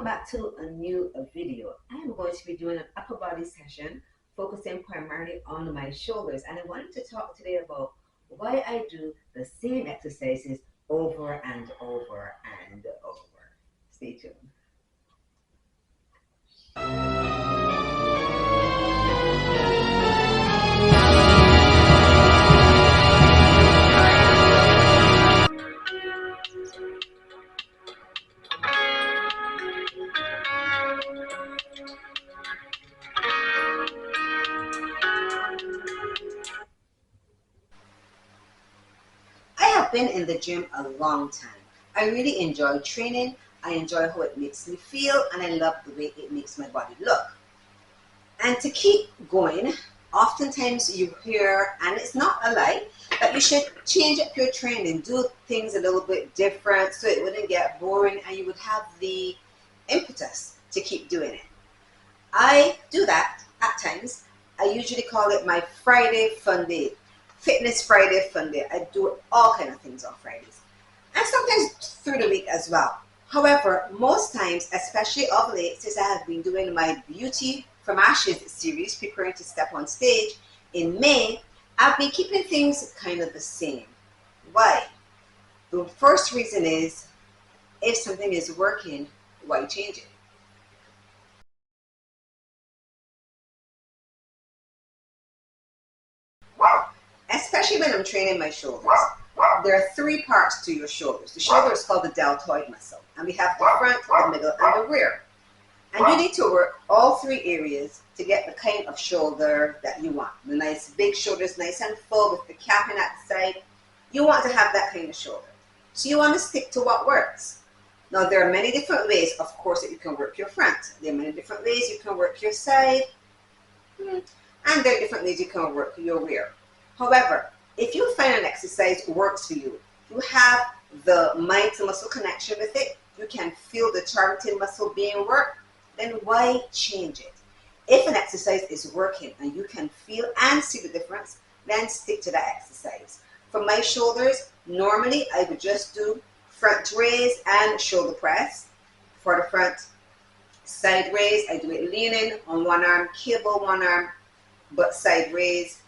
back to a new video. I am going to be doing an upper body session focusing primarily on my shoulders, and I wanted to talk today about why I do the same exercises over and over and over. Stay tuned. I have been in the gym a long time. I really enjoy training. I enjoy how it makes me feel, and I love the way it makes my body look. And to keep going, oftentimes you hear, and it's not a lie, that you should change up your training, do things a little bit different so it wouldn't get boring and you would have the impetus to keep doing it. I do that at times. I usually call it my Friday fun day, Fitness Friday fun day. I do all kind of things on Fridays and sometimes through the week as well. However, most times, especially of late, since I have been doing my Beauty from Ashes series, preparing to step on stage in May, I've been keeping things kind of the same. Why? The first reason is, if something is working, why change it? Especially when I'm training my shoulders. There are three parts to your shoulders. The shoulder is called the deltoid muscle, and we have the front, the middle, and the rear. And you need to work all three areas to get the kind of shoulder that you want. The nice big shoulders, nice and full with the capping at the side. You want to have that kind of shoulder. So you want to stick to what works. Now there are many different ways, of course, that you can work your front. There are many different ways you can work your side. And there are different ways you can work your rear. However, if you find an exercise works for you, you have the mind to muscle connection with it, you can feel the targeted muscle being worked, then why change it? If an exercise is working and you can feel and see the difference, then stick to that exercise. For my shoulders, normally I would just do front raise and shoulder press. For the front side raise, I do it leaning on one arm, cable one arm, but side raise,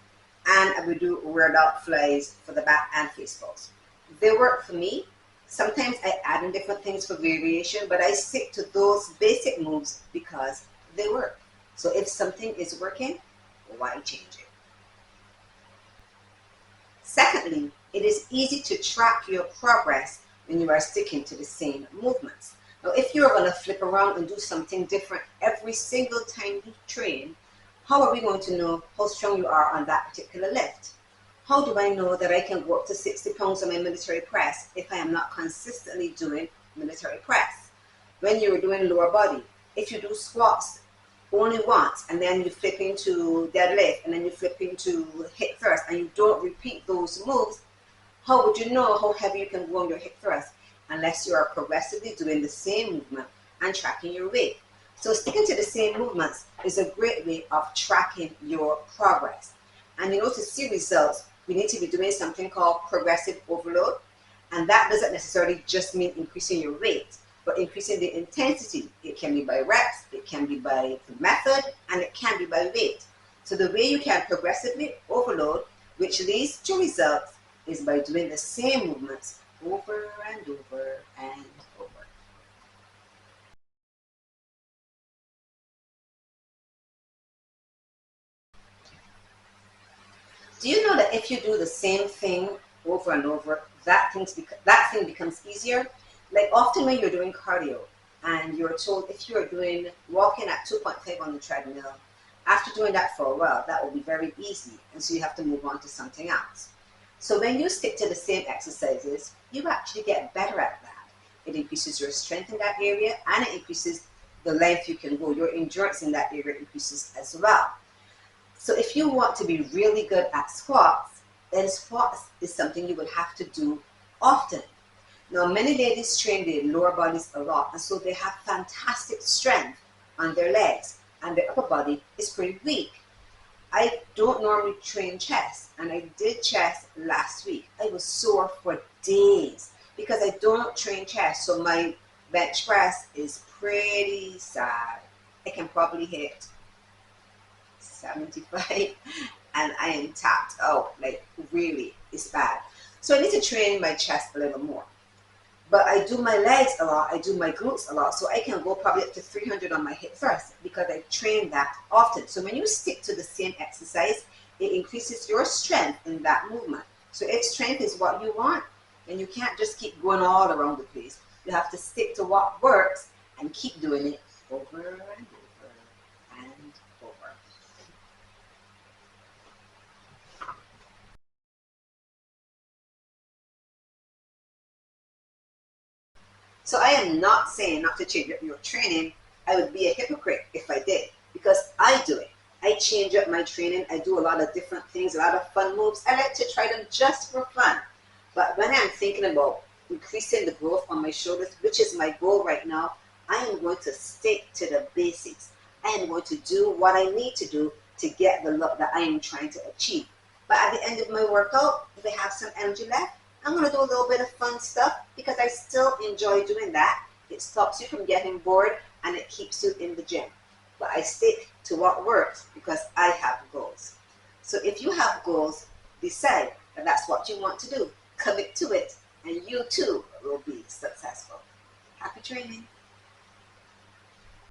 and I would do rear delt flies for the back and face pulls. They work for me. Sometimes I add in different things for variation, but I stick to those basic moves because they work. So if something is working, why change it? Secondly, it is easy to track your progress when you are sticking to the same movements. Now, if you're going to flip around and do something different every single time you train, how are we going to know how strong you are on that particular lift? How do I know that I can go up to 60 pounds on my military press if I am not consistently doing military press? When you're doing lower body, if you do squats only once and then you flip into deadlift and then you flip into hip thrust and you don't repeat those moves, how would you know how heavy you can go on your hip thrust unless you are progressively doing the same movement and tracking your weight? So sticking to the same movements is a great way of tracking your progress. And you know, to see results, we need to be doing something called progressive overload. And that doesn't necessarily just mean increasing your weight, but increasing the intensity. It can be by reps, it can be by the method, and it can be by weight. So the way you can progressively overload, which leads to results, is by doing the same movements over and over and over. Do you know that if you do the same thing over and over, that thing becomes easier? Like often when you're doing cardio and you're told if you're doing walking at 2.5 on the treadmill, after doing that for a while, that will be very easy. And so you have to move on to something else. So when you stick to the same exercises, you actually get better at that. It increases your strength in that area and it increases the length you can go. Your endurance in that area increases as well. So if you want to be really good at squats, then squats is something you would have to do often. Now, many ladies train their lower bodies a lot, and so they have fantastic strength on their legs, and their upper body is pretty weak. I don't normally train chest, and I did chest last week. I was sore for days because I don't train chest, so my Bench press is pretty sad. I can probably hit 75 and I am tapped out. Like, really, it's bad. So I need to train my chest a little more. But I do my legs a lot, I do my glutes a lot, so I can go probably up to 300 on my hip thrust because I train that often. So when you stick to the same exercise, it increases your strength in that movement. So if strength is what you want, then you can't just keep going all around the place. You have to stick to what works and keep doing it over and over and over. So I am not saying not to change up your training. I would be a hypocrite if I did, because I do it. I change up my training. I do a lot of different things, a lot of fun moves. I like to try them just for fun. But when I'm thinking about increasing the growth on my shoulders, which is my goal right now, I am going to stick to the basics. I am going to do what I need to do to get the look that I am trying to achieve. But at the end of my workout, if I have some energy left, I'm going to do a little bit of fun stuff because I still enjoy doing that. It stops you from getting bored and it keeps you in the gym. But I stick to what works because I have goals. So if you have goals, decide that that's what you want to do. Commit to it and you too will be successful. Happy training.